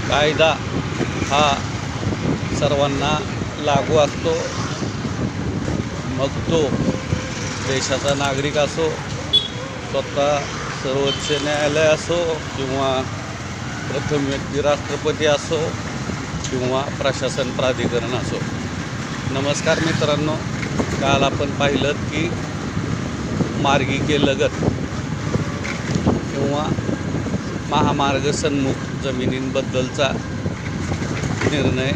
कायदा हा सर्वांना लागू असतो, मग तो देशाचा नागरिक असो, स्वतः सर्वोच्च न्यायालय असो, किंवा प्रथम व्यक्ती राष्ट्रपती असो, किंवा प्रशासन प्राधिकरण असो. नमस्कार मित्रांनो, काल आपण पाहिलं की मार्गिकेलगत किंवा महामार्ग सन्मुख जमिनींबद्दलचा निर्णय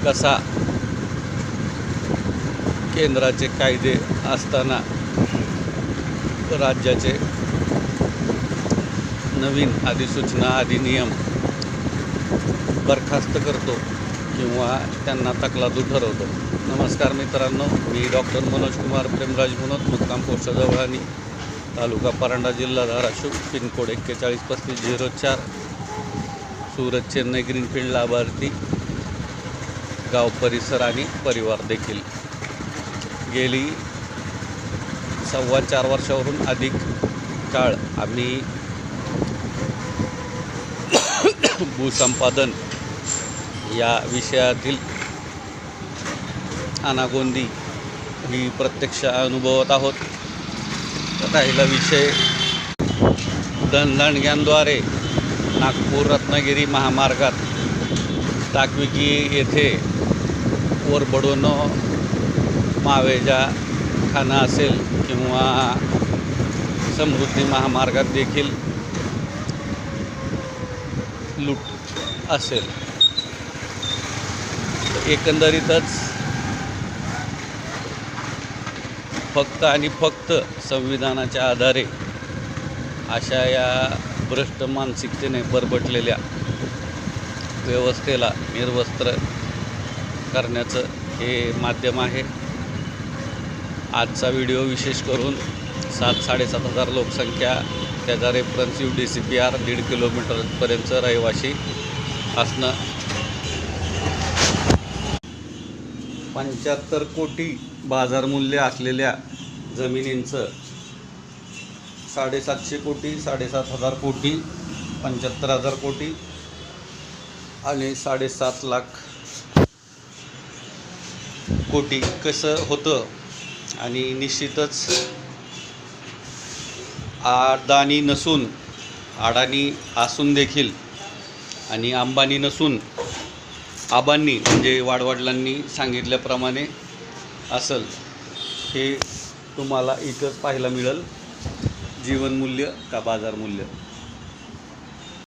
कसा केंद्राचे कायदे असताना राज्याचे नवीन अधिसूचना अधिनियम बरखास्त करतो किंवा त्यांना तकलादू ठरवतो. नमस्कार मित्रांनो, मी डॉक्टर मनोज कुमार प्रेमराज मनोज, मुक्काम पोस्ट जवळानी, तालुका परांडा, जिल्हा धाराशिव, पिनकोड 413504, सुरत चेन्नई ग्रीनफील्ड, लाभार्थी गाव, परिसर आणि परिवार देखील. गेली 4.25 वर्षावरून अधिक काळ आम्ही भूसंपादन या विषयातील अनागोंदी ही प्रत्यक्ष अनुभवत आहोत. राहिला विषय दणदणग्यांद्वारे नागपूर रत्नागिरी महामार्गात टाकविकी येथे वरबडून मावेजा खाना असेल किंवा समृद्धी महामार्गात देखील लूट असेल. एकंदरीतच फक्त आणि फक्त संविधानाच्या आधारे अशा या भ्रष्ट मानसिकतेने बरबटलेल्या व्यवस्थेला निर्वस्त्र करण्याचं हे माध्यम आहे. आजचा व्हिडिओ विशेष करून 7-7.5 हजार लोकसंख्या, त्याचा रेफरन्स UDCPR 1.5 किलोमीटरपर्यंत रहिवाशी असणं, 75 कोटी बाजारमूल्य असलेल्या जमिनींचं 750 कोटी, 7,500 कोटी, 75,000 कोटी आणि 7.5 लाख कोटी कसं होतं. आणि निश्चितच अडाणी नसून, अडाणी असून देखील आणि अंबानी नसून आबांनी म्हणजे वाडवडिलांनी सांगितल्याप्रमाणे असेल. हे तुम्हाला इथंच पाहायला मिळेल, जीवनमूल्य का बाजारमूल्य.